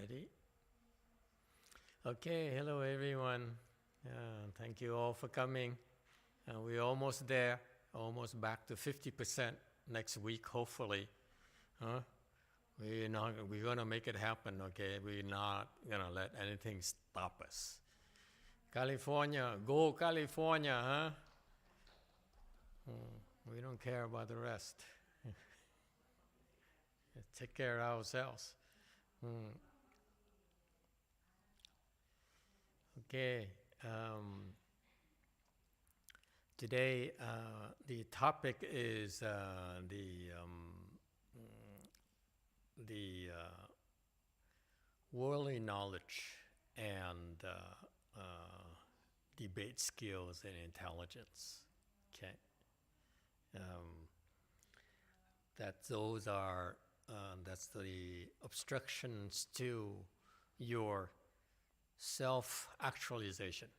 Ready? Okay, hello everyone. Thank you all for coming. We're almost there, almost back to 50% next week, hopefully. We're gonna make it happen, okay? We're not gonna let anything stop us. California, go California, huh? We don't care about the rest. Take care of ourselves. Okay. Today, the topic is the worldly knowledge and debate skills and intelligence. Okay. That's the obstructions to your self-actualization.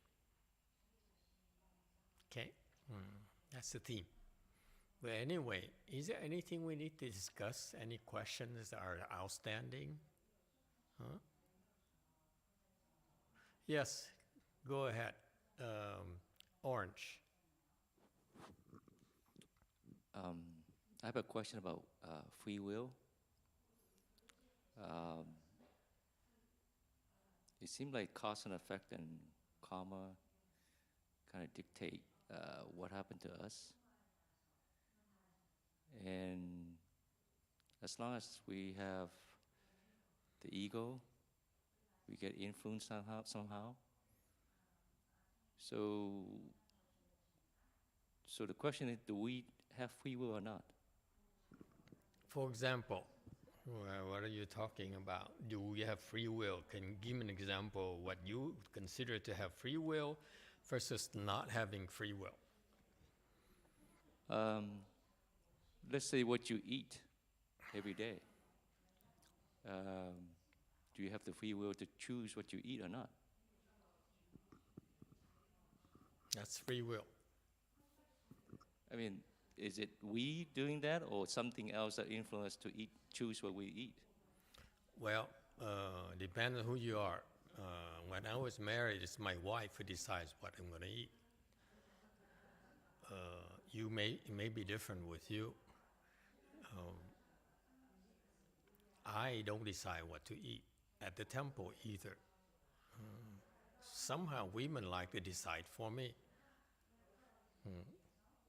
Okay, that's the theme. But anyway, is there anything we need to discuss? Any questions that are outstanding? Huh? Yes, go ahead. Orange. I have a question about free will. It seems like cause and effect and karma kind of dictate what happened to us. And as long as we have the ego, we get influenced somehow. So the question is, do we have free will or not? For example, what are you talking about? Do we have free will? Can you give me an example of what you consider to have free will versus not having free will? Let's say what you eat every day. Do you have the free will to choose what you eat or not? That's free will. I mean, is it we doing that or something else that influences to choose what we eat? Well, depends on who you are. When I was married, it's my wife who decides what I'm going to eat. It may be different with you. I don't decide what to eat at the temple either. Somehow women like to decide for me.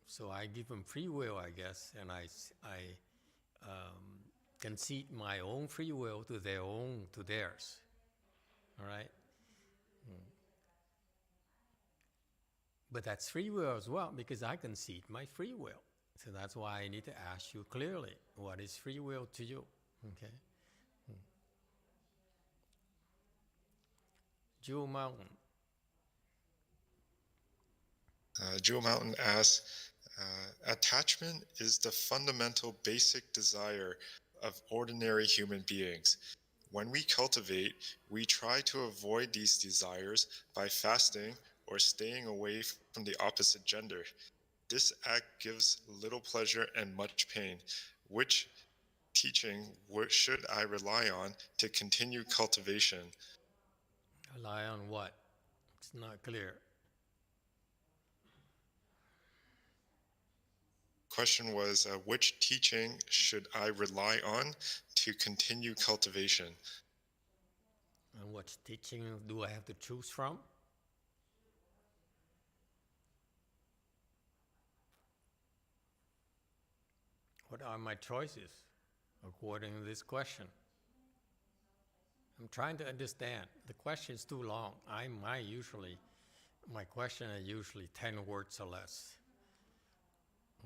So I give them free will, I guess, and I concede my own free will to theirs. All right? But that's free will as well, because I concede my free will. So that's why I need to ask you clearly, what is free will to you? Okay? Jewel Mountain. Jewel Mountain asks, attachment is the fundamental basic desire of ordinary human beings. When we cultivate, we try to avoid these desires by fasting or staying away from the opposite gender. This act gives little pleasure and much pain. Which teaching should I rely on to continue cultivation? Rely on what? It's not clear. Question was, which teaching should I rely on to continue cultivation? And what teaching do I have to choose from? What are my choices according to this question? I'm trying to understand. The question is too long. My question is usually 10 words or less.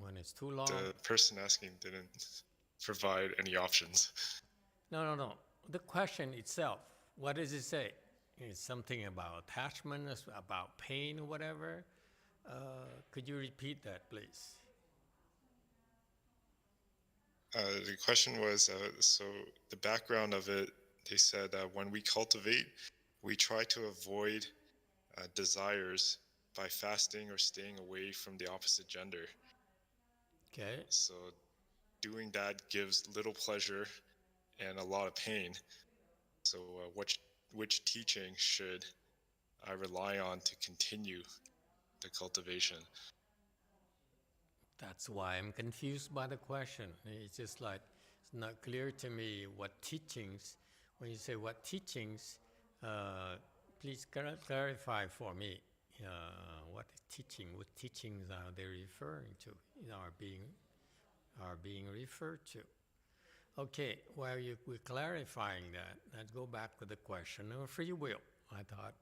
When it's too long... The person asking didn't provide any options. No. The question itself, what does it say? It's something about attachment, about pain or whatever. Could you repeat that, please? The question was, so the background of it, they said when we cultivate, we try to avoid desires by fasting or staying away from the opposite gender. Okay. So doing that gives little pleasure and a lot of pain. So which teaching should I rely on to continue the cultivation? That's why I'm confused by the question. It's just like, it's not clear to me what teachings, when you say what teachings, please clarify for me. What teachings are they referring to, are being referred to? Okay, while we're clarifying that, let's go back to the question of free will. I thought,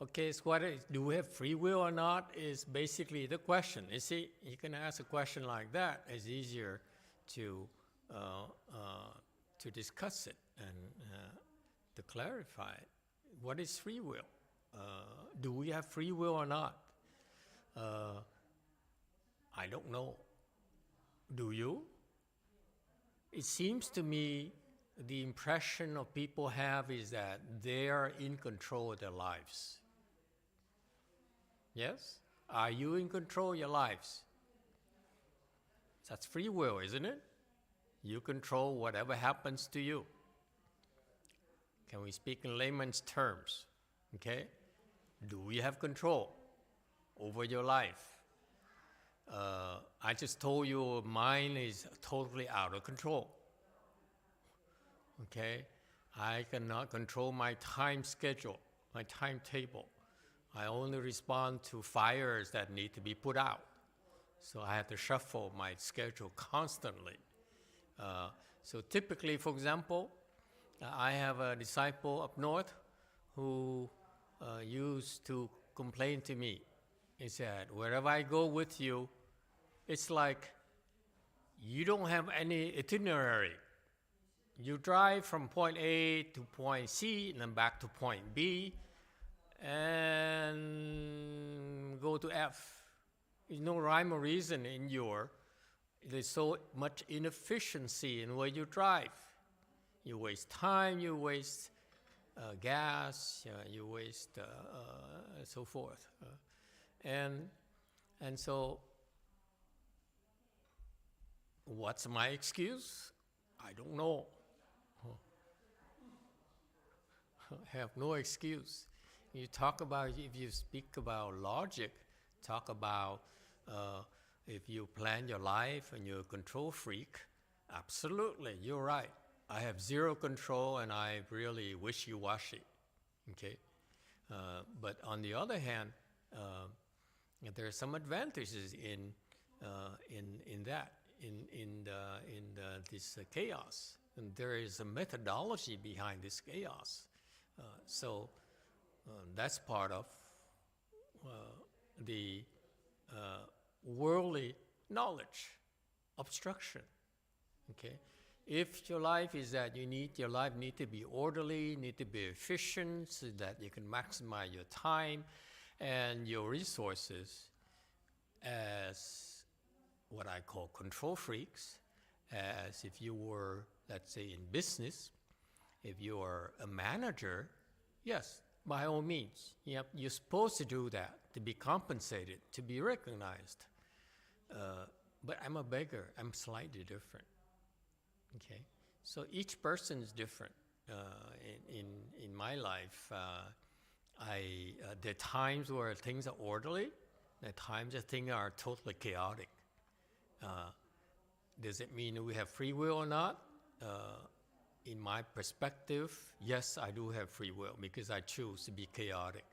okay, so do we have free will or not is basically the question. You see, you can ask a question like that. It's easier to discuss it and to clarify it. What is free will? Do we have free will or not? I don't know. Do you? It seems to me the impression of people have is that they are in control of their lives. Yes? Are you in control of your lives? That's free will, isn't it? You control whatever happens to you. Can we speak in layman's terms? Okay? Do you have control over your life? I just told you mine is totally out of control. Okay? I cannot control my time schedule, my timetable. I only respond to fires that need to be put out. So I have to shuffle my schedule constantly. So typically, for example, I have a disciple up north who used to complain to me. He said, wherever I go with you, it's like you don't have any itinerary. You drive from point A to point C and then back to point B and go to F. There's no rhyme or reason in there's so much inefficiency in where you drive. You waste time, you waste gas, you waste so forth. And so, what's my excuse? I don't know. I have no excuse. You talk about, if you speak about logic, talk about if you plan your life and you're a control freak, absolutely, you're right. I have zero control and I'm really wishy-washy, okay? But on the other hand, there are some advantages in this chaos. And there is a methodology behind this chaos. So that's part of the worldly knowledge, obstruction, okay? If your life is that your life need to be orderly, need to be efficient so that you can maximize your time and your resources as what I call control freaks, as if you were, let's say, in business, if you are a manager, yes, by all means, you're supposed to do that, to be compensated, to be recognized. But I'm a beggar, I'm slightly different, okay? So each person is different. In my life, there are times where things are orderly, there are times that things are totally chaotic. Does it mean we have free will or not? In my perspective, yes, I do have free will because I choose to be chaotic.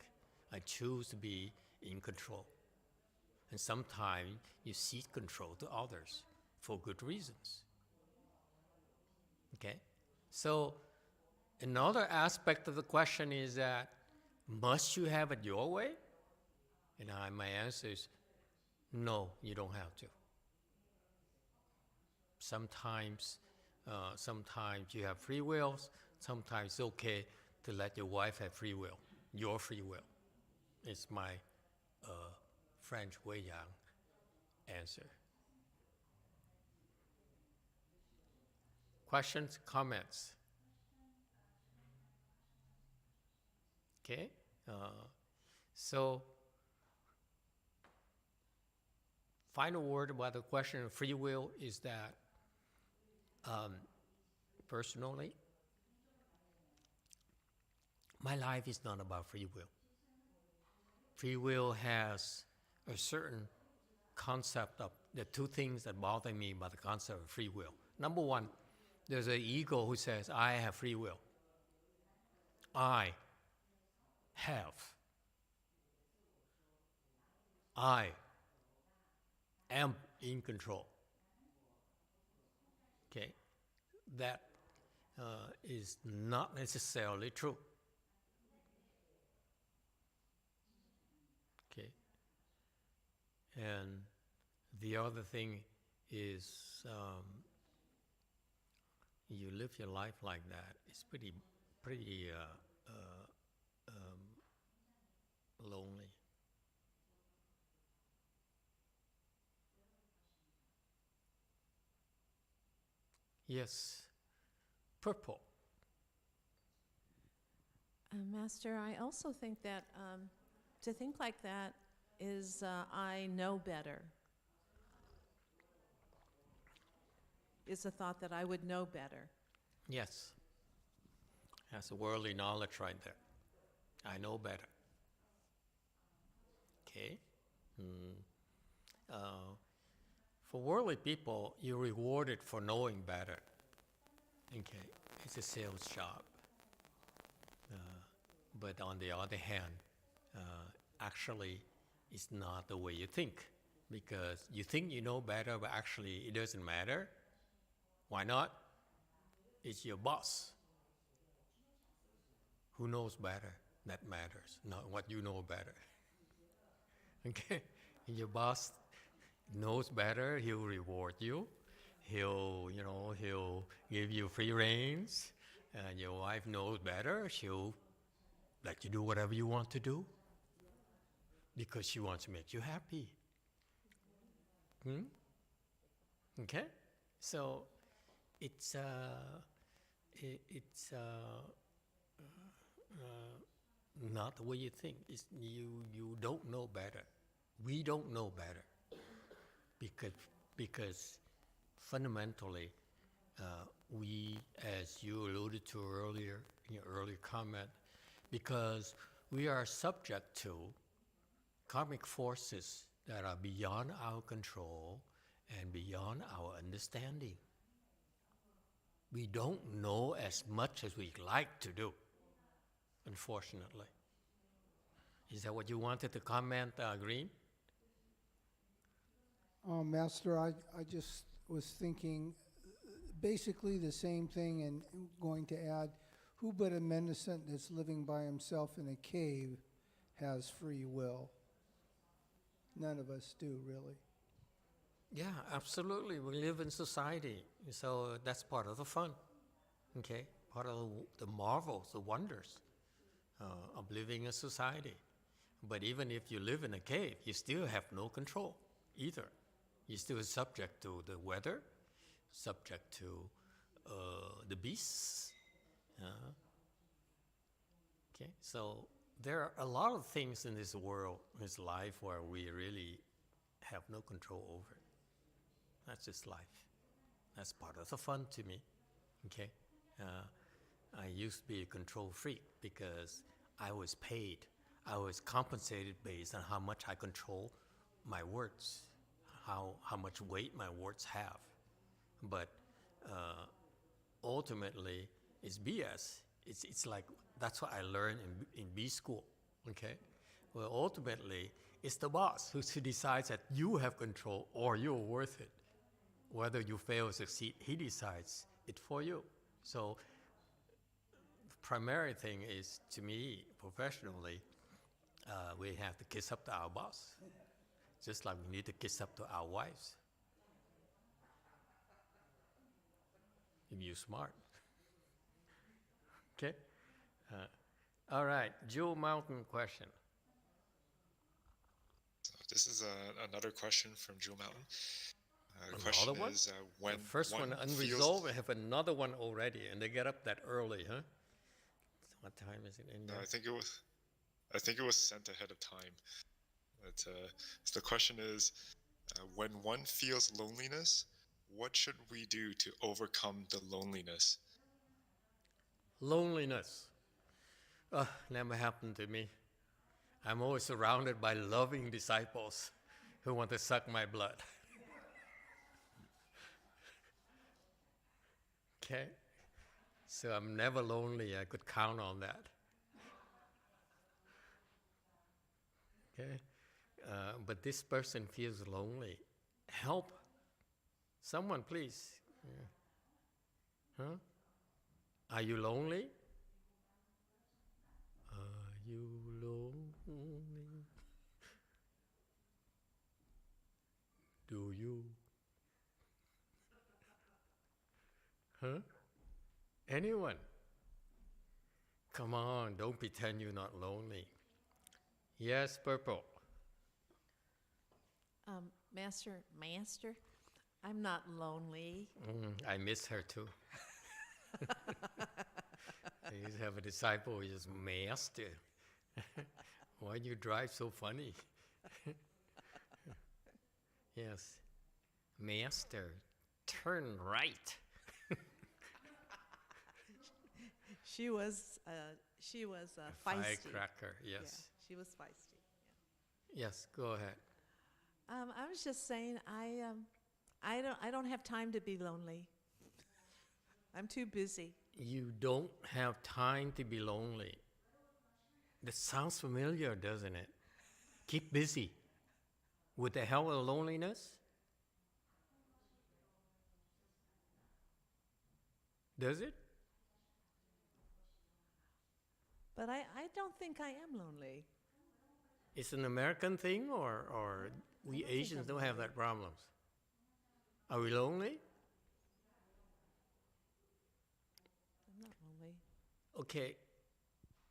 I choose to be in control. And sometimes you cede control to others for good reasons. Okay? So another aspect of the question is that, must you have it your way? And my answer is, no, you don't have to. Sometimes you have free wills. Sometimes it's okay to let your wife have free will, your free will. It's my French Wei Yang answer. Questions, comments? Okay, so final word about the question of free will is that personally, My life is not about free will. Free will has a certain concept of the two things that bother me about the concept of free will. Number one, there's an ego who says, I have free will. I have. I am in control. Okay? That is not necessarily true. Okay? And the other thing is you live your life like that, it's pretty lonely. Yes, purple. Master, I also think that to think like that is I know better. Is a thought that I would know better. Yes, that's a worldly knowledge right there. I know better. Okay? For worldly people, you're rewarded for knowing better. Okay, it's a sales job. But on the other hand, actually, it's not the way you think. Because you think you know better, but actually it doesn't matter. Why not? It's your boss. Who knows better? That matters, not what you know better. Okay? Your boss knows better, he'll reward you. He'll give you free reins. And your wife knows better, she'll let you do whatever you want to do. Because she wants to make you happy. Okay? So, it's not the way you think. It's you don't know better. We don't know better, because fundamentally, we, as you alluded to earlier in your earlier comment, because we are subject to karmic forces that are beyond our control and beyond our understanding. We don't know as much as we'd like to do, unfortunately. Is that what you wanted to comment, Green? Master, I just was thinking basically the same thing and going to add, who but a mendicant that's living by himself in a cave has free will? None of us do, really. Yeah, absolutely. We live in society, so that's part of the fun, okay? Part of the marvels, the wonders of living in society. But even if you live in a cave, you still have no control either. You're still subject to the weather, subject to the beasts. Okay, so there are a lot of things in this world, this life, where we really have no control over it. That's just life. That's part of the fun to me. Okay, I used to be a control freak because I was paid. I was compensated based on how much I control my words, how much weight my words have. But ultimately, it's BS. It's like, that's what I learned in B school, okay? Well, ultimately, it's the boss who decides that you have control or you're worth it. Whether you fail or succeed, he decides it for you. So the primary thing is, to me, professionally, we have to kiss up to our boss, just like we need to kiss up to our wives. If you're smart. Okay? All right, Jewel Mountain question. So this is another question from Jewel Mountain. The Another question one? is when The first one unresolved, I have another one already, and they get up that early, huh? What time is it in there? I think it was sent ahead of time. But, so the question is, when one feels loneliness, what should we do to overcome the loneliness? Loneliness. Never happened to me. I'm always surrounded by loving disciples who want to suck my blood. Okay? So I'm never lonely. I could count on that. Okay? But this person feels lonely. Help. Someone, please. Yeah. Huh? Are you lonely? Are you lonely? Do you? Huh? Anyone? Come on, don't pretend you're not lonely. Yes, Purple. Master, I'm not lonely. I miss her too. I used to have a disciple who is Master. Why do you drive so funny? Yes. Master, turn right. She was feisty. Firecracker, yes. Yeah, she was feisty. Yes, go ahead. I was just saying, I don't have time to be lonely. I'm too busy. You don't have time to be lonely. That sounds familiar, doesn't it? Keep busy. With the hell of loneliness? Does it? But I don't think I am lonely. It's an American thing, or we don't think Asians I'm don't have lonely. that problems? Are we lonely? I'm not lonely. Okay,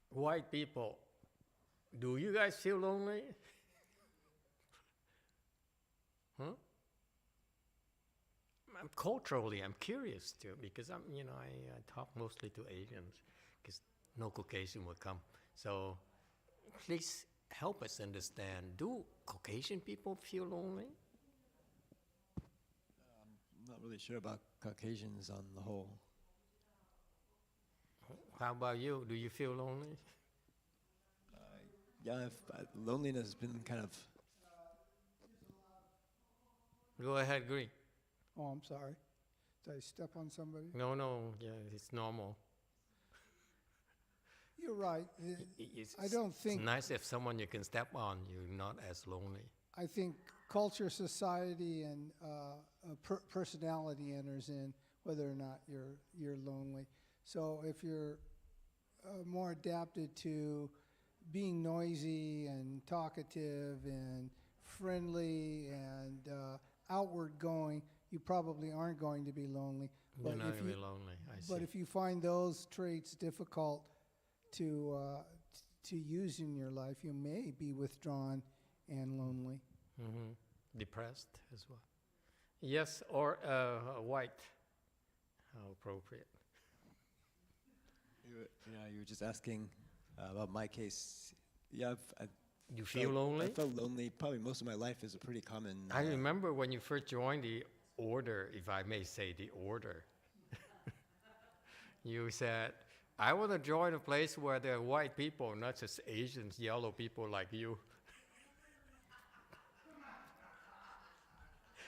white people, do you guys feel lonely? Huh? Culturally, I'm curious too, because I talk mostly to Asians, because no Caucasian will come. So please help us understand, do Caucasian people feel lonely? I'm not really sure about Caucasians on the whole. How about you? Do you feel lonely? Yeah, loneliness has been kind of. Go ahead, Green. Oh, I'm sorry. Did I step on somebody? No, yeah, it's normal. You're right. It's, I don't think- it's nice if someone you can step on, you're not as lonely. I think culture, society, and personality enters in whether or not you're lonely. So if you're more adapted to being noisy and talkative and friendly and outward going, you probably aren't going to be lonely. You're not if going to you- be lonely, I see. But if you find those traits difficult to use in your life, you may be withdrawn and lonely. Depressed as well. Yes, or white. How appropriate. You were just asking about my case. Yeah, You feel lonely? I felt lonely. Probably most of my life is a pretty common. I remember when you first joined the order, if I may say the order, you said, I want to join a place where there are white people, not just Asians, yellow people like you.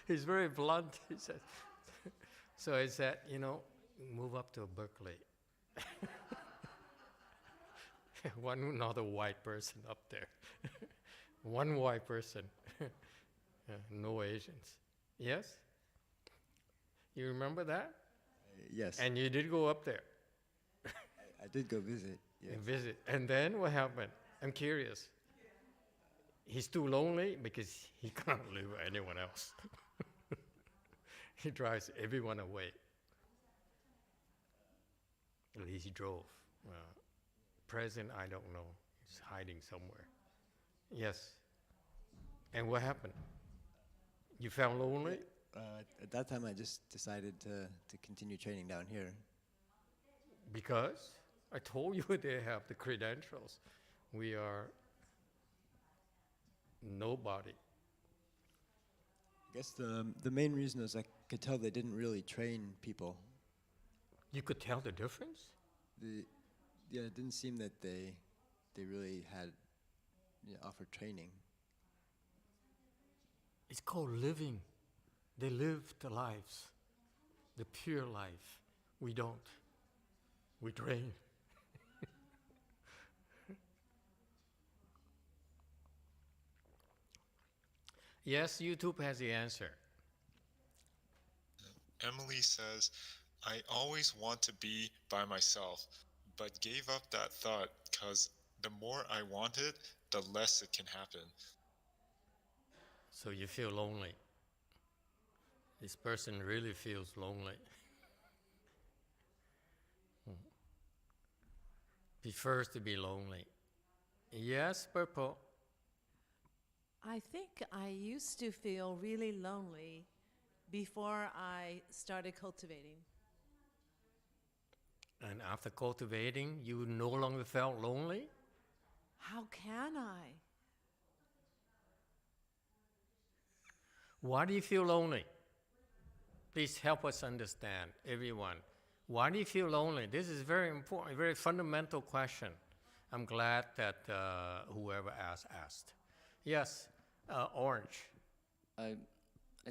He's very blunt, he said. So I said, move up to Berkeley. Another white person up there. One white person. No Asians. Yes? You remember that? Yes. And you did go up there I did go visit. Yes. and visit. And then what happened? I'm curious. He's too lonely because he can't live with anyone else. He drives everyone away. At least he drove. Present, I don't know. He's hiding somewhere. Yes. And what happened? You felt lonely? At that time, I just decided to continue training down here. Because I told you they have the credentials. We are nobody. I guess the main reason is I could tell they didn't really train people. You could tell the difference? yeah, it didn't seem that they really had offered training. It's called living. They live the lives, the pure life. We don't. We train. Yes, YouTube has the answer. Emily says, I always want to be by myself, but gave up that thought because the more I want it, the less it can happen. So you feel lonely. This person really feels lonely. Prefers to be lonely. Yes, Purple. I think I used to feel really lonely before I started cultivating. And after cultivating, you no longer felt lonely? How can I? Why do you feel lonely? Please help us understand, everyone. Why do you feel lonely? This is very important, very fundamental question. I'm glad that whoever asked. Yes, Orange. I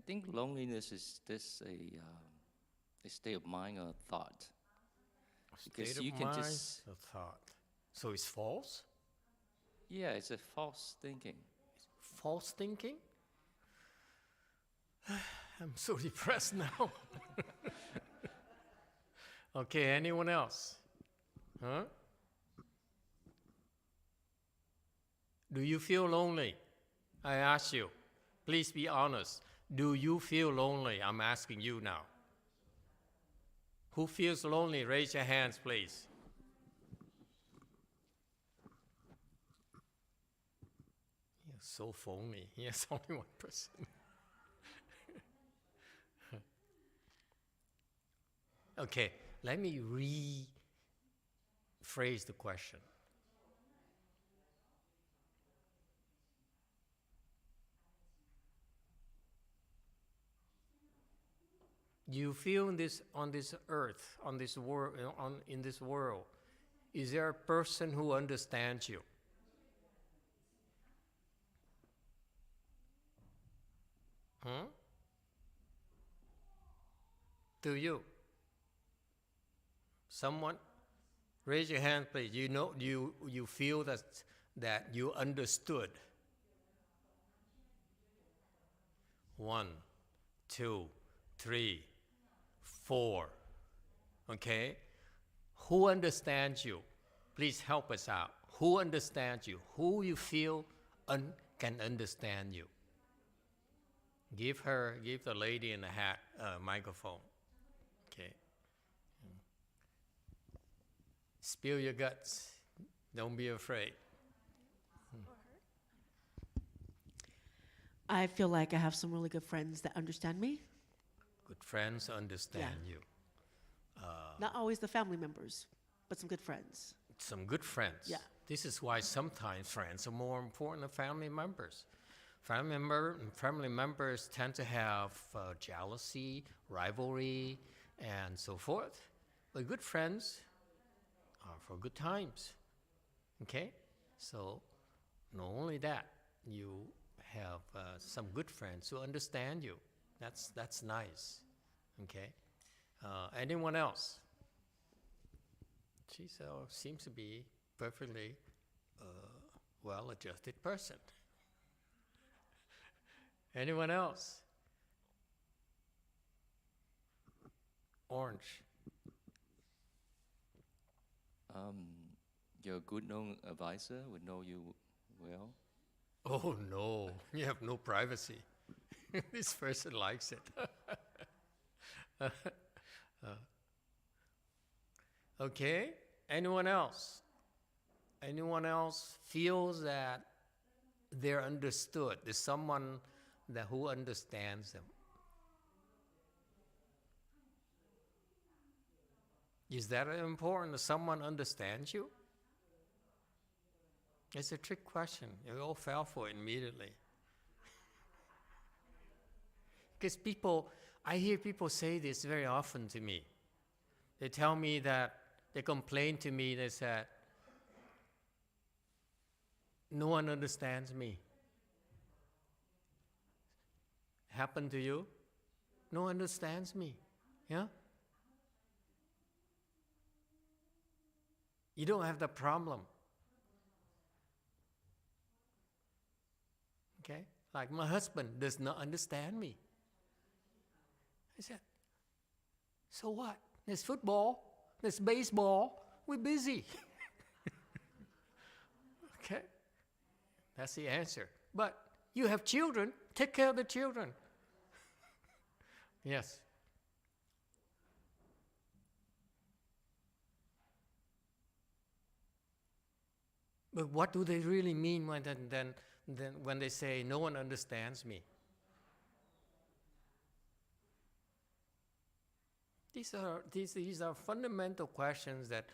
think loneliness is this a state of mind or thought. Because State you of can mind, just a thought. So it's false? yeah, it's a false thinking. False thinking? I'm so depressed now. Okay, anyone else? Huh? Do you feel lonely? I ask you. Please be honest. Do you feel lonely? I'm asking you now. Who feels lonely? Raise your hands, please. You're so phony. Yes, only one person. Okay, let me rephrase the question. You feel in this on this earth, on this world, in this world, is there a person who understands you? Huh? Do you? Someone? Raise your hand, please. You know, you feel that you understood. 1, 2, 3, 4. Okay? Who understands you? Please help us out. Who understands you? Who you feel can understand you? Give the lady in the hat a microphone. Okay. Spill your guts. Don't be afraid. I feel like I have some really good friends that understand me. Good friends understand you. Not always the family members, but some good friends. Some good friends. Yeah. This is why sometimes friends are more important than family members. Family members tend to have jealousy, rivalry, and so forth. But good friends are for good times. Okay? So, not only that, you have some good friends who understand you. That's nice. Okay? Anyone else? She seems to be perfectly well-adjusted person. Anyone else? Orange. Your good known advisor would know you well. Oh no, you have no privacy. This person likes it. Okay, anyone else? Anyone else feels that they're understood? There's someone who understands them. Is that important that someone understands you? It's a trick question. You all fell for it immediately. Because I hear people say this very often to me. They tell me that They complained to me, they said, no one understands me. Happened to you? No one understands me. Yeah? You don't have the problem. Okay? Like my husband does not understand me. I said, so what? There's football, there's baseball, we're busy. Okay? That's the answer. But you have children, take care of the children. Yes. But what do they really mean when they say no one understands me? These are fundamental questions that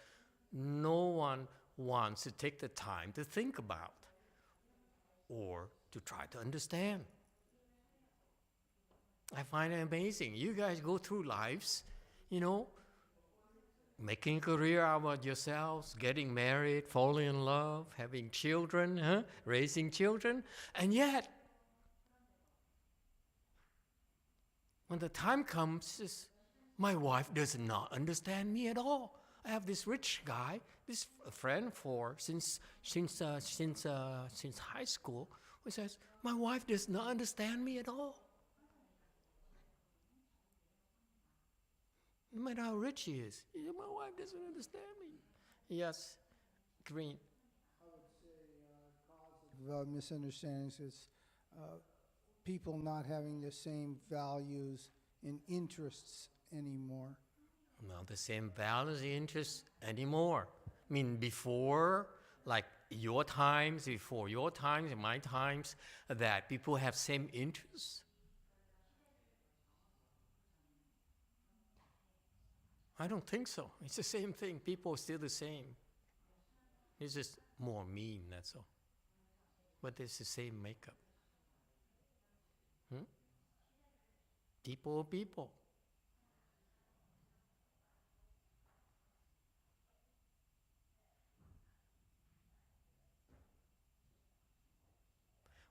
no one wants to take the time to think about or to try to understand. I find it amazing. You guys go through lives, making a career out of yourselves, getting married, falling in love, having children, raising children, and yet, when the time comes, my wife does not understand me at all. I have this rich guy, this friend since high school, who says, my wife does not understand me at all. No matter how rich he is, my wife doesn't understand me. Yes, Green. I would say cause of misunderstandings is people not having the same values and interests anymore. Not the same values and interests anymore. I mean, before your times, and my times, that people have same interests. I don't think so. It's the same thing. People are still the same. It's just more mean, that's all. But it's the same makeup. People are people.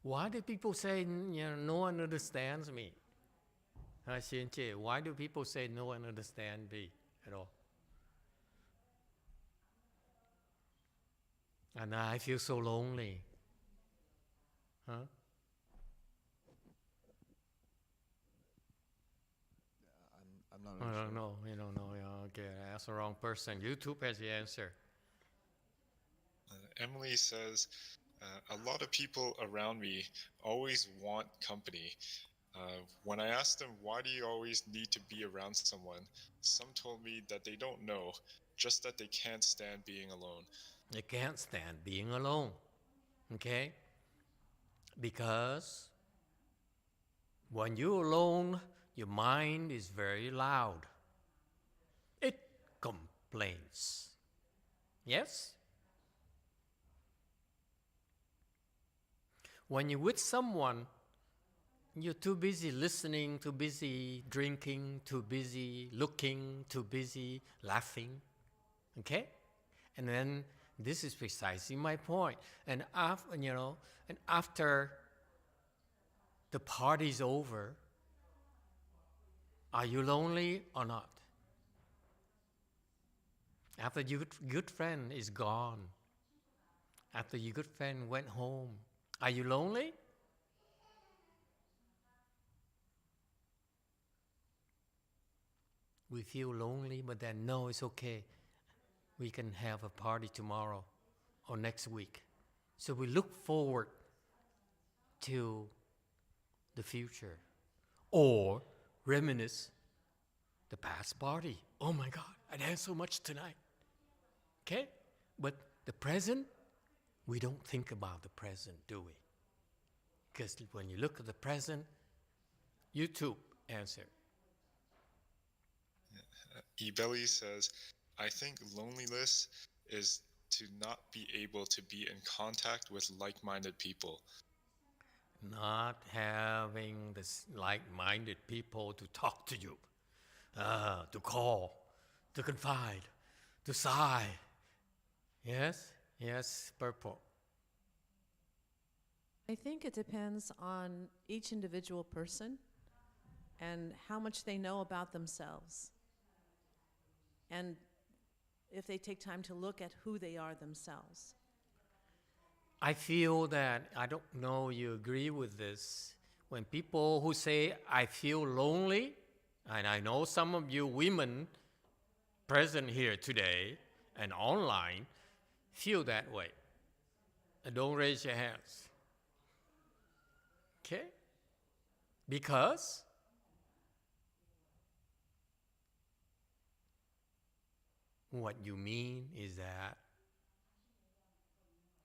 Why do people say, no one understands me? Why do people say no one understands me at all? And I feel so lonely. Huh? I'm not I really don't sure. know. You don't know. Yeah, okay, I asked the wrong person. YouTube has the answer. Emily says, a lot of people around me always want company. When I asked them, why do you always need to be around someone? Some told me that they don't know, just that they can't stand being alone. They can't stand being alone. Okay? Because when you're alone, your mind is very loud. It complains. Yes? When you're with someone, you're too busy listening, too busy drinking, too busy looking, too busy laughing. Okay? And then this is precisely my point. And after the party's over, are you lonely or not? After your good friend is gone, after your good friend went home, are you lonely? We feel lonely, but then no, it's okay. We can have a party tomorrow or next week. So we look forward to the future or reminisce the past party. Oh my God, I danced so much tonight. Okay? But the present, we don't think about the present, do we? Because when you look at the present, YouTube answer. Ebelly says, I think loneliness is to not be able to be in contact with like-minded people. Not having this like-minded people to talk to you, to call, to confide, to sigh. Yes, yes, purple. I think it depends on each individual person and how much they know about themselves. And if they take time to look at who they are themselves. I feel that, I don't know you agree with this, when people who say, I feel lonely, and I know some of you women present here today and online feel that way. And don't raise your hands. Okay? Because what you mean is that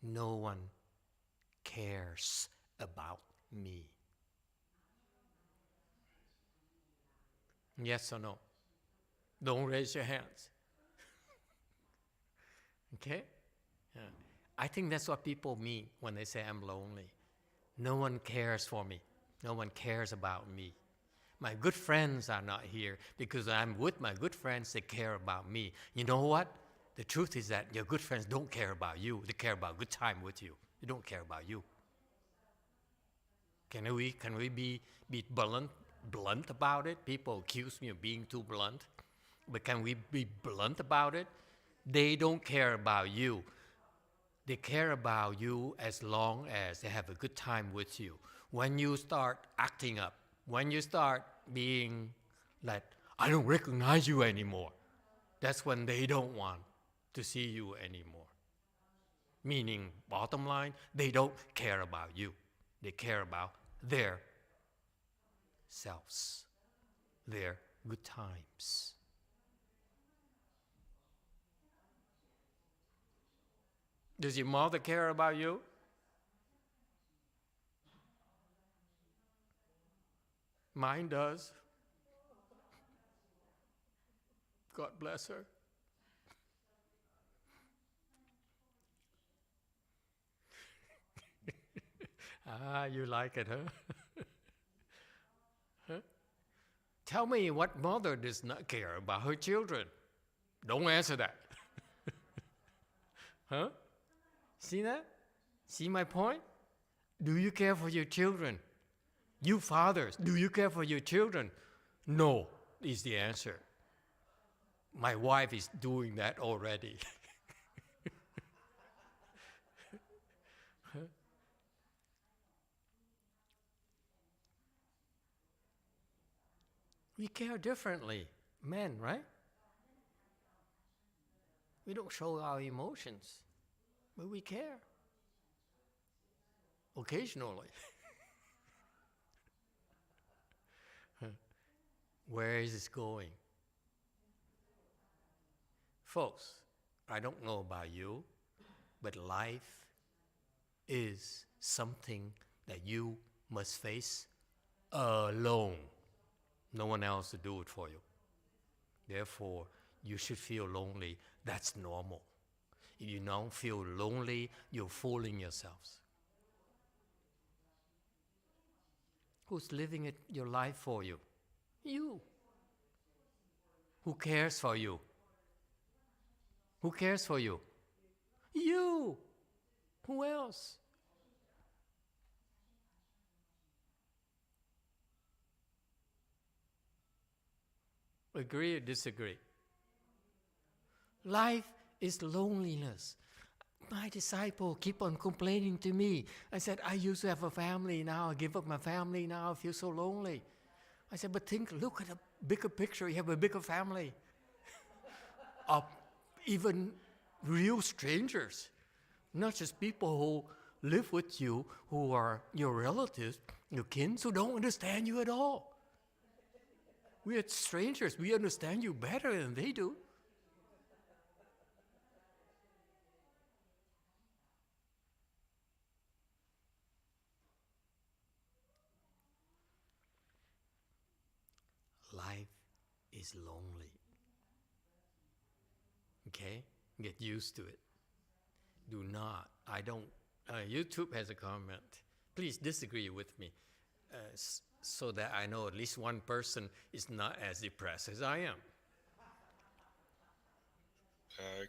no one cares about me. Yes or no? Don't raise your hands. Okay? Yeah. I think that's what people mean when they say I'm lonely. No one cares for me. No one cares about me. My good friends are not here because I'm with my good friends, they care about me. You know what? The truth is that your good friends don't care about you. They care about good time with you. They don't care about you. Can we be blunt about it? People accuse me of being too blunt. But can we be blunt about it? They don't care about you. They care about you as long as they have a good time with you. When you start acting up, when you start being like, I don't recognize you anymore, that's when they don't want to see you anymore. Meaning, bottom line, they don't care about you. They care about their selves, their good times. Does your mother care about you? Mine does. God bless her. You like it, huh? Huh? Tell me what mother does not care about her children. Don't answer that. Huh? See that? See my point? Do you care for your children? You fathers, do you care for your children? No, is the answer. My wife is doing that already. Huh? We care differently, men, right? We don't show our emotions, but we care. Occasionally. Where is this going? Folks, I don't know about you, but life is something that you must face alone. No one else to do it for you. Therefore, you should feel lonely. That's normal. If you don't feel lonely, you're fooling yourselves. Who's living your life for you? You. Who cares for you? Who cares for you? You. Who else? Agree or disagree? Life is loneliness. My disciple keep on complaining to me. I said, I used to have a family, now I give up my family, now I feel so lonely. I said, but look at the bigger picture, you have a bigger family. Of even real strangers, not just people who live with you, who are your relatives, your kin, who don't understand you at all. We are strangers, we understand you better than they do. Life is lonely. Okay? Get used to it. Do not, YouTube has a comment. Please disagree with me so that I know at least one person is not as depressed as I am.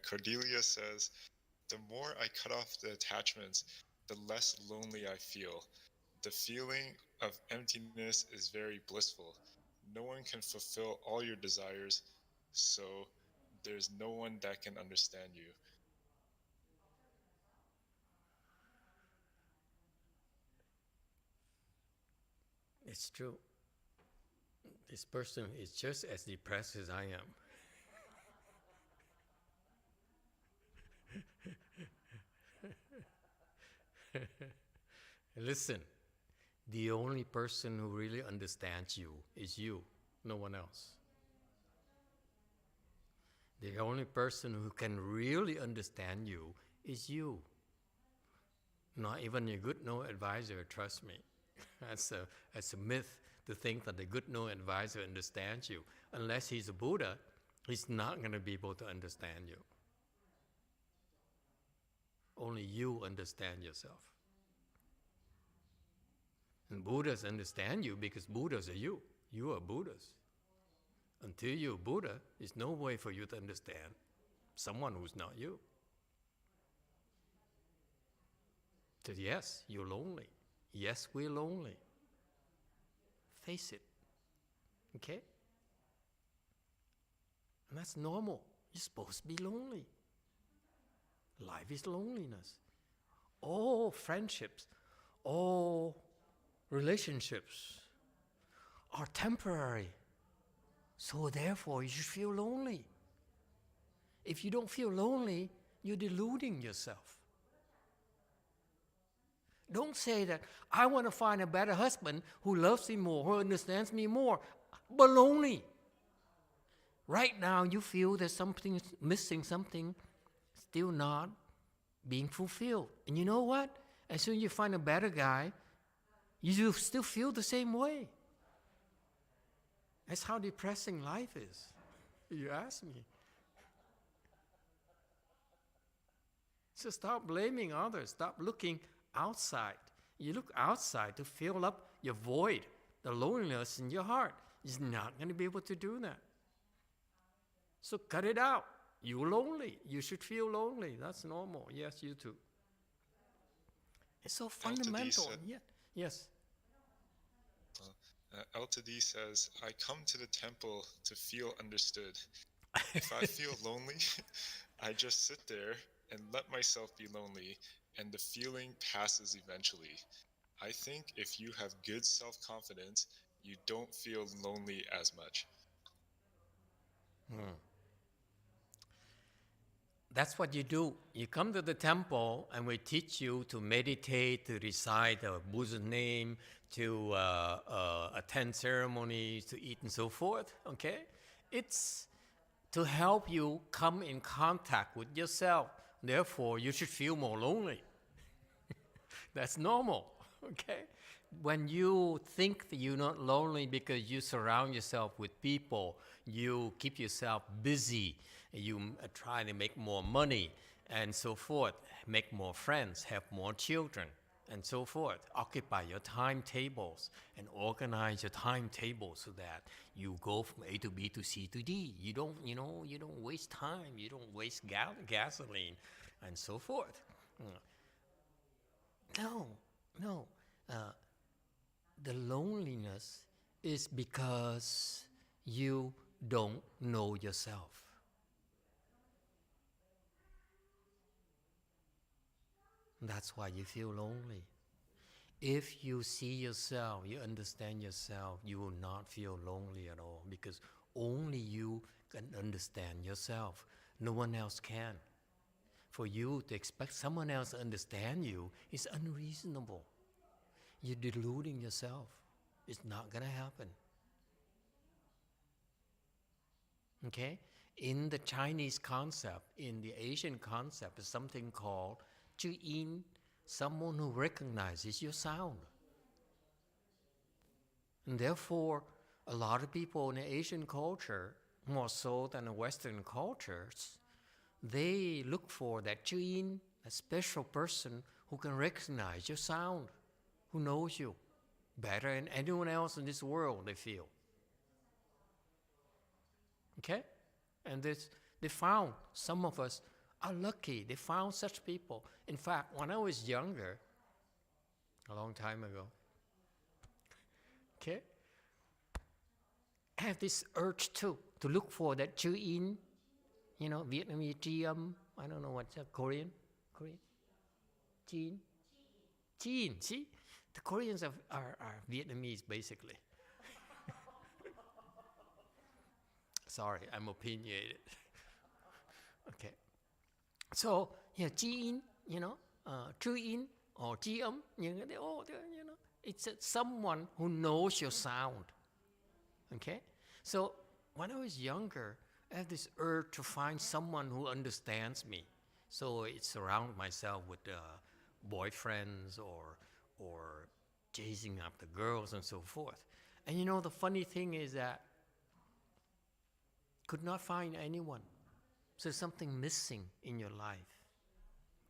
Cordelia says, the more I cut off the attachments, the less lonely I feel. The feeling of emptiness is very blissful. No one can fulfill all your desires, so there's no one that can understand you. It's true. This person is just as depressed as I am. Listen, the only person who really understands you is you, no one else. The only person who can really understand you is you. Not even a good no advisor, trust me. That's a myth to think that the good no advisor understands you. Unless he's a Buddha, he's not going to be able to understand you. Only you understand yourself. And Buddhas understand you because Buddhas are you. You are Buddhas. Until you're a Buddha, there's no way for you to understand someone who's not you. So yes, you're lonely. Yes, we're lonely. Face it. Okay? And that's normal. You're supposed to be lonely. Life is loneliness. All friendships, all relationships are temporary. So therefore, you should feel lonely. If you don't feel lonely, you're deluding yourself. Don't say that, I want to find a better husband who loves me more, who understands me more. Baloney. Right now, you feel there's something missing, something still not being fulfilled. And you know what? As soon as you find a better guy, you still feel the same way. That's how depressing life is. You ask me. So stop blaming others. Stop looking outside. You look outside to fill up your void, the loneliness in your heart. You're not going to be able to do that. So cut it out. You're lonely. You should feel lonely. That's normal. Yes, you too. It's so fundamental. Yeah. Yes. Elta D says, I come to the temple to feel understood. If I feel lonely, I just sit there and let myself be lonely, and the feeling passes eventually. I think if you have good self-confidence, you don't feel lonely as much. That's what you do. You come to the temple and we teach you to meditate, to recite the Buddha's name, to attend ceremonies, to eat and so forth, okay? It's to help you come in contact with yourself. Therefore, you should feel more lonely. That's normal, okay? When you think that you're not lonely because you surround yourself with people, you keep yourself busy, you try to make more money, and so forth, make more friends, have more children, and so forth. Occupy your timetables and organize your timetable so that you go from A to B to C to D. You don't waste time. You don't waste gasoline, and so forth. No. The loneliness is because you don't know yourself. That's why you feel lonely. If you see yourself, you understand yourself, you will not feel lonely at all because only you can understand yourself. No one else can. For you to expect someone else to understand you is unreasonable. You're deluding yourself. It's not going to happen. Okay? In the Chinese concept, in the Asian concept, is something called Zhi-yin, someone who recognizes your sound. And therefore, a lot of people in the Asian culture, more so than the Western cultures, they look for that Zhi-yin, a special person who can recognize your sound, who knows you better than anyone else in this world, they feel. Okay? And They found, some of us are lucky, they found such people. In fact, when I was younger, a long time ago, okay, I have this urge too, to look for that chữ in, you know, Vietnamese chiam, I don't know what's that, Korean? Chin? See? The Koreans are Vietnamese, basically. Sorry, I'm opinionated. Okay. So, yeah, Chin, you know, chữ in or chi âm, you know, it's someone who knows your sound. Okay? So, when I was younger, I had this urge to find someone who understands me. So I surround myself with boyfriends or chasing after girls and so forth. And you know, the funny thing is that could not find anyone. So something missing in your life.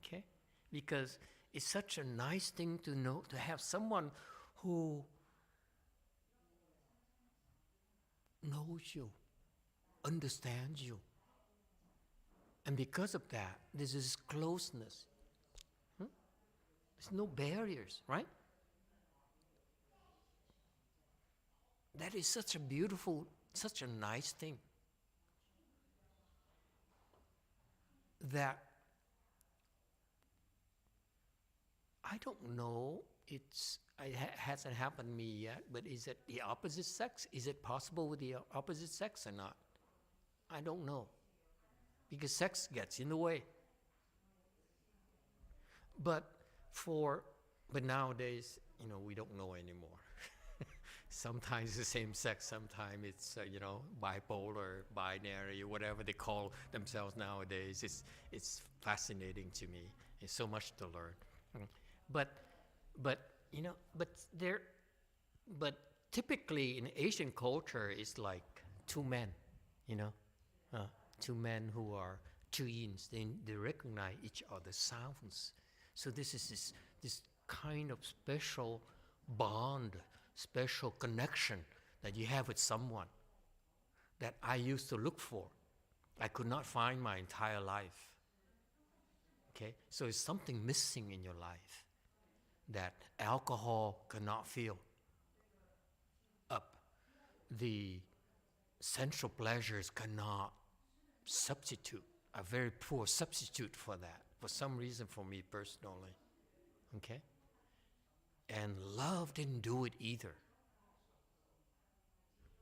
Okay? Because it's such a nice thing to know, to have someone who knows you, understands you. And because of that, there's this closeness. There's no barriers, right? That is such a beautiful, such a nice thing. That I don't know, it hasn't happened to me yet, but is it the opposite sex? Is it possible with the opposite sex or not? I don't know. Because sex gets in the way. But nowadays, you know, we don't know anymore. Sometimes the same sex, sometimes it's, you know, bipolar, binary, whatever they call themselves nowadays. It's fascinating to me. There's so much to learn. But you know, but typically in Asian culture, it's like two men, you know, two men who are twins. They recognize each other's sounds. So this is this kind of special bond, special connection that you have with someone that I used to look for. I could not find my entire life. Okay? So it's something missing in your life that alcohol cannot fill up. The sensual pleasures cannot substitute, a very poor substitute for that, for some reason for me personally. Okay? And love didn't do it either.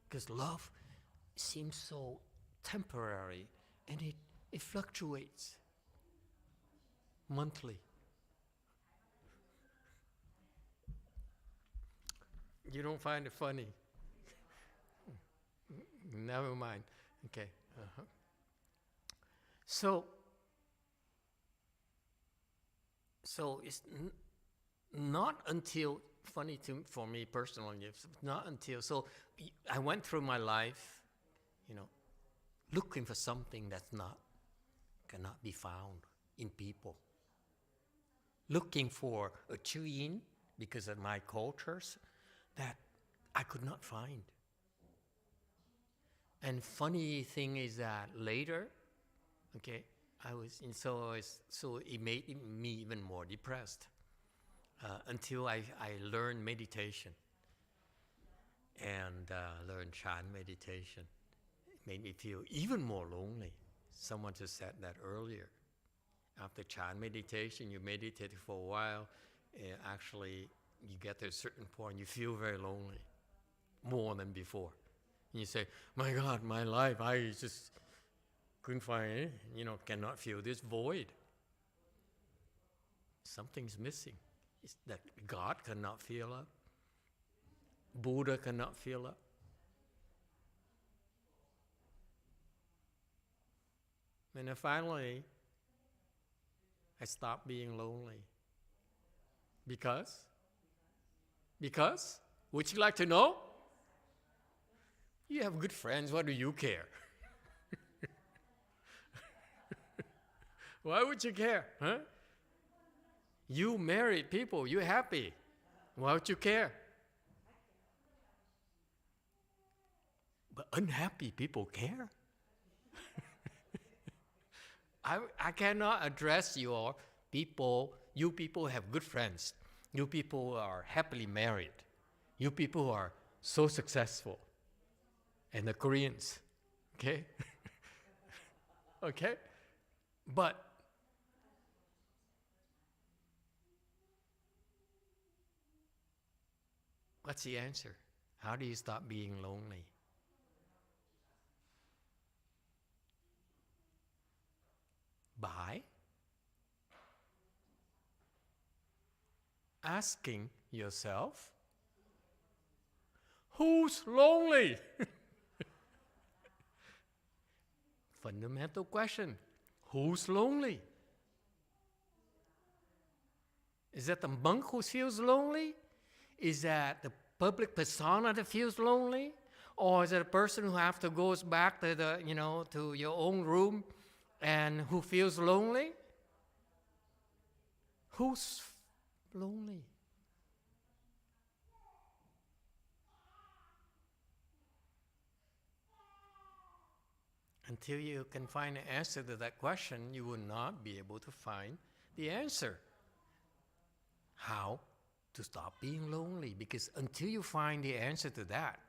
Because love seems so temporary and it fluctuates monthly. You don't find it funny? Never mind. Okay. So it's not until, funny for me personally, it's not until, so I went through my life, you know, looking for something cannot be found in people. Looking for a chewin because of my cultures that I could not find. And funny thing is that later, okay, so it made me even more depressed until I learned meditation and learned Chan meditation. It made me feel even more lonely. Someone just said that earlier. After Chan meditation, you meditate for a while, actually you get to a certain point, you feel very lonely, more than before. And you say, my God, my life, I just couldn't find it, you know, cannot feel this void. Something's missing. It's that God cannot fill up. Buddha cannot fill up. And then finally, I stopped being lonely. Because? Would you like to know? You have good friends, what do you care? Why would you care? Huh? You married people, you're happy. Why would you care? But unhappy people care. I cannot address your people. You people have good friends. You people are happily married. You people are so successful. And the Koreans, okay? Okay? But what's the answer? How do you stop being lonely? By asking yourself, who's lonely? Fundamental question. Who's lonely? Is that the monk who feels lonely? Is that the public persona that feels lonely? Or is it a person who have to goes back to to your own room and who feels lonely? Who's lonely? Until you can find an answer to that question, you will not be able to find the answer. How to stop being lonely? Because until you find the answer to that,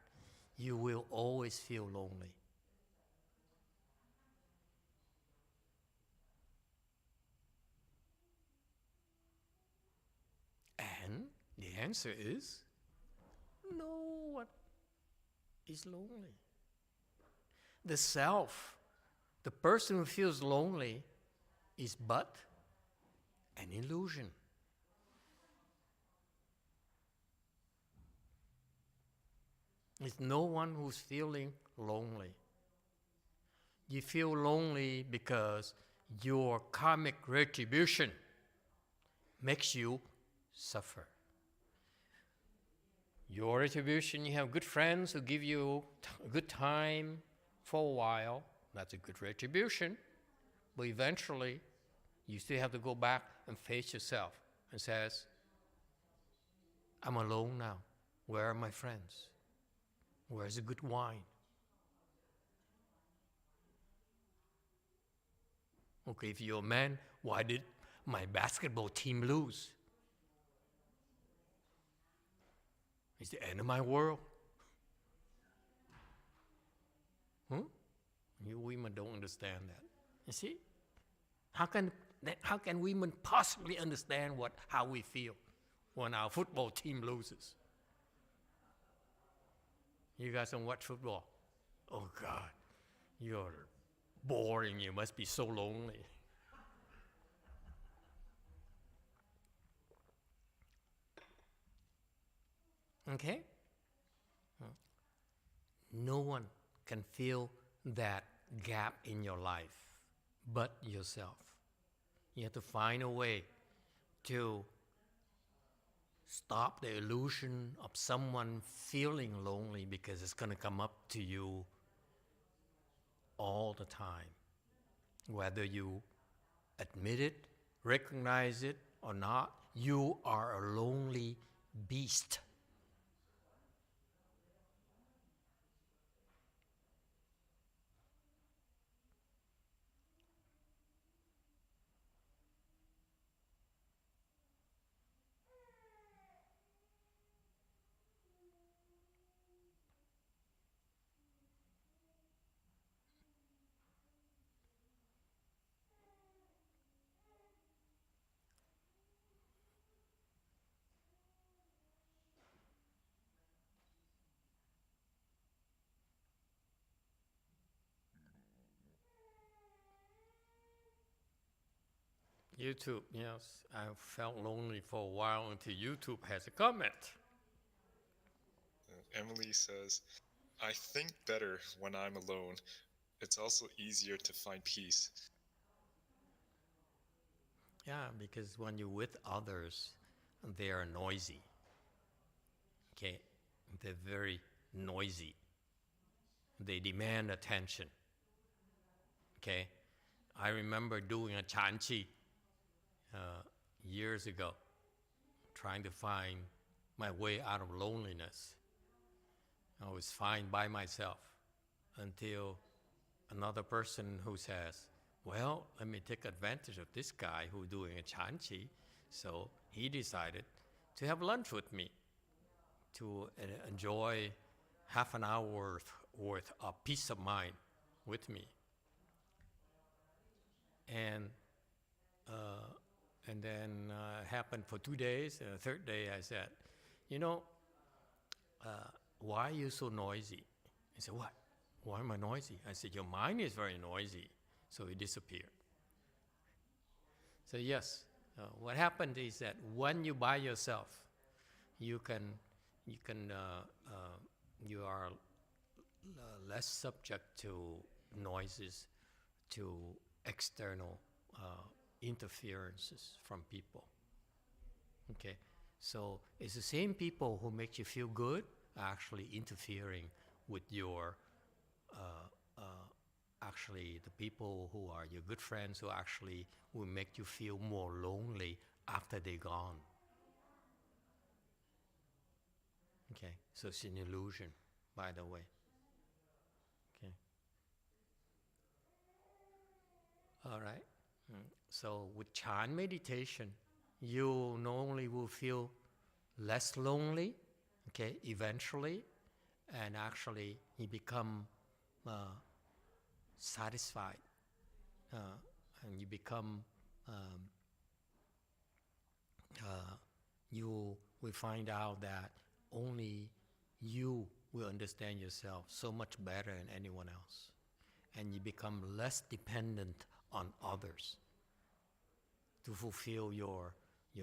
you will always feel lonely. And the answer is no one is lonely. The self, the person who feels lonely, is but an illusion. It's no one who's feeling lonely. You feel lonely because your karmic retribution makes you suffer. Your retribution, you have good friends who give you a good time for a while. That's a good retribution. But eventually, you still have to go back and face yourself and says, I'm alone now. Where are my friends? Where's the good wine? Okay, if you're a man, why did my basketball team lose? It's the end of my world. You women don't understand that. You see? How can women possibly understand how we feel when our football team loses? You guys don't watch football? Oh God, you're boring. You must be so lonely. Okay? No one can fill that gap in your life but yourself. You have to find a way to stop the illusion of someone feeling lonely, because it's going to come up to you all the time. Whether you admit it, recognize it, or not, you are a lonely beast. YouTube, yes. I felt lonely for a while until YouTube has a comment. Emily says, I think better when I'm alone. It's also easier to find peace. Yeah, because when you're with others, they are noisy. Okay? They're very noisy. They demand attention. Okay? I remember doing a chanchi years ago, trying to find my way out of loneliness. I was fine by myself until another person who says, well, let me take advantage of this guy who's doing a chanchi. So he decided to have lunch with me, to enjoy half an hour worth of peace of mind with me. And then it happened for 2 days. And the third day I said, why are you so noisy? He said, what? Why am I noisy? I said, your mind is very noisy. So he disappeared. So yes, what happened is that when you by yourself, you are less subject to noises, to external interferences from people. Okay, so it's the same people who make you feel good are actually interfering with your, actually the people who are your good friends who actually will make you feel more lonely after they're gone. Okay, so it's an illusion, by the way. Okay. All right. So with Chan meditation, you not only will feel less lonely, okay, eventually, and actually you become satisfied, and you become, you will find out that only you will understand yourself so much better than anyone else. And you become less dependent on others to fulfill your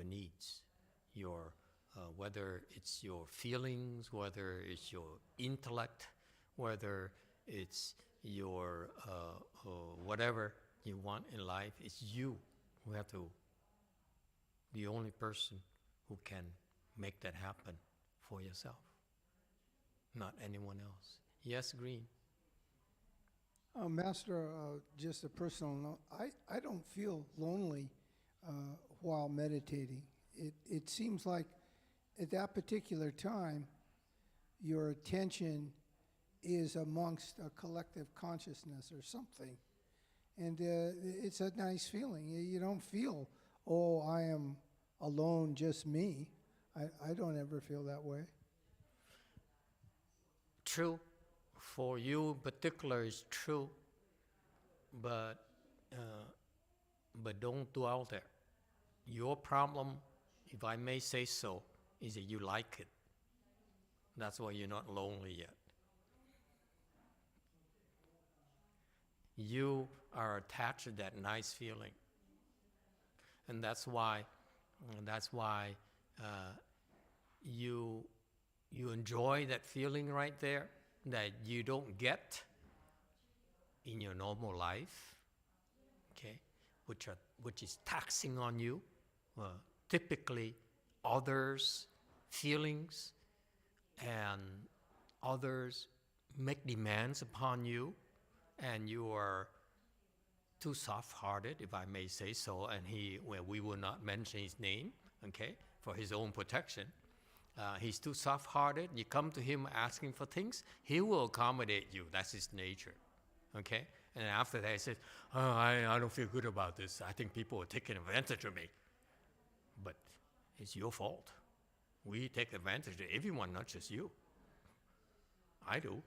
needs, whether it's your feelings, whether it's your intellect, whether it's your whatever you want in life. It's you who have to, the only person who can make that happen for yourself, not anyone else. Yes, Green? Master, just a personal note, I don't feel lonely while meditating. It seems like at that particular time, your attention is amongst a collective consciousness or something. And it's a nice feeling. You don't feel, oh, I am alone, just me. I don't ever feel that way. True. For you in particular is true. But don't dwell there. Your problem, if I may say so, is that you like it. That's why you're not lonely yet. You are attached to that nice feeling. And that's why you enjoy that feeling right there that you don't get in your normal life, okay, which is taxing on you, typically others' feelings, and others make demands upon you, and you are too soft-hearted, if I may say so, and we will not mention his name, okay, for his own protection. He's too soft-hearted. You come to him asking for things, he will accommodate you. That's his nature, okay? And after that, he says, oh, I don't feel good about this. I think people are taking advantage of me. But it's your fault. We take advantage of everyone, not just you. I do.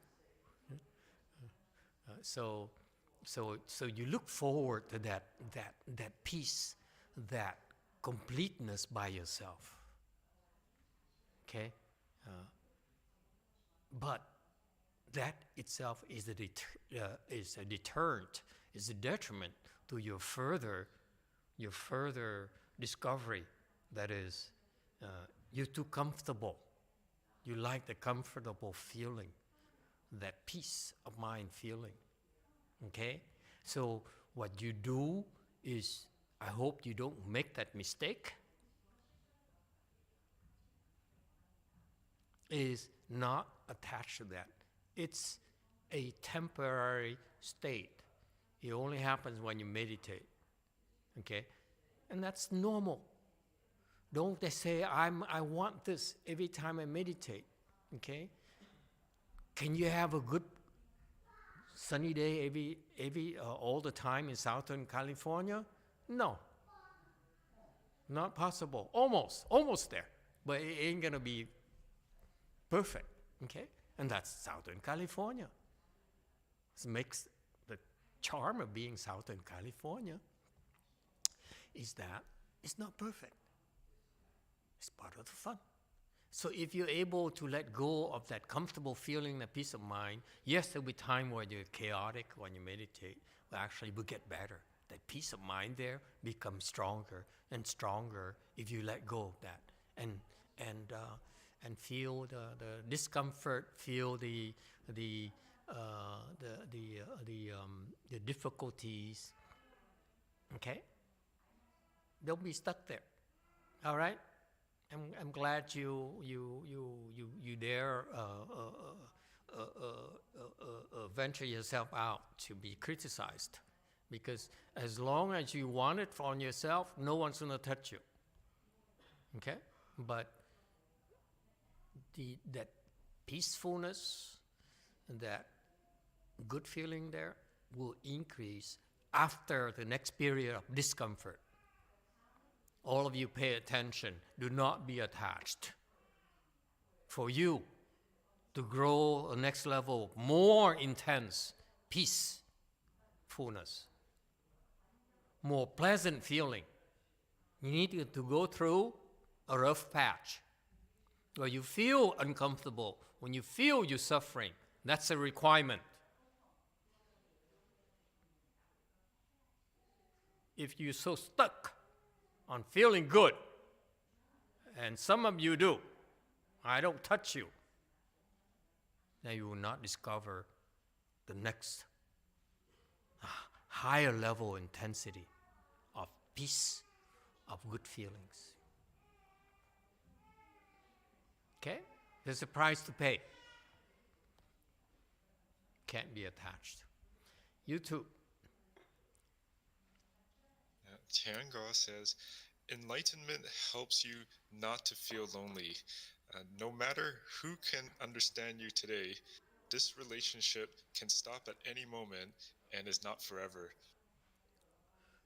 So you look forward to that peace, that completeness by yourself. Okay, but that itself is a deterrent, is a detriment to your further discovery. That is, you're too comfortable. You like the comfortable feeling, that peace of mind feeling. Okay, so what you do is, I hope you don't make that mistake, is not attached to that. It's a temporary state. It only happens when you meditate, okay? And that's normal. Don't they say, I want this every time I meditate, okay? Can you have a good sunny day all the time in Southern California? No. Not possible. Almost there. But it ain't gonna be perfect, okay? And that's Southern California. This makes the charm of being Southern California is that it's not perfect. It's part of the fun. So if you're able to let go of that comfortable feeling, that peace of mind, yes, there'll be time where you're chaotic when you meditate, but actually will get better. That peace of mind there becomes stronger and stronger if you let go of that and feel the discomfort, feel the difficulties. Okay, don't be stuck there. All right. I'm glad you dare venture yourself out to be criticized, because as long as you want it on yourself, no one's gonna touch you. Okay, but that peacefulness and that good feeling there will increase after the next period of discomfort. All of you pay attention. Do not be attached. For you to grow a next level, more intense peacefulness, more pleasant feeling, you need to go through a rough patch where you feel uncomfortable, when you feel you're suffering. That's a requirement. If you're so stuck on feeling good, and some of you do, I don't touch you, then you will not discover the next higher level intensity of peace, of good feelings. Okay? There's a price to pay. Can't be attached. You too. Tiango says, enlightenment helps you not to feel lonely. No matter who can understand you today, this relationship can stop at any moment and is not forever.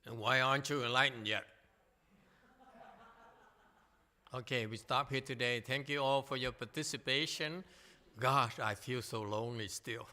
And why aren't you enlightened yet? Okay, we stop here today. Thank you all for your participation. Gosh, I feel so lonely still.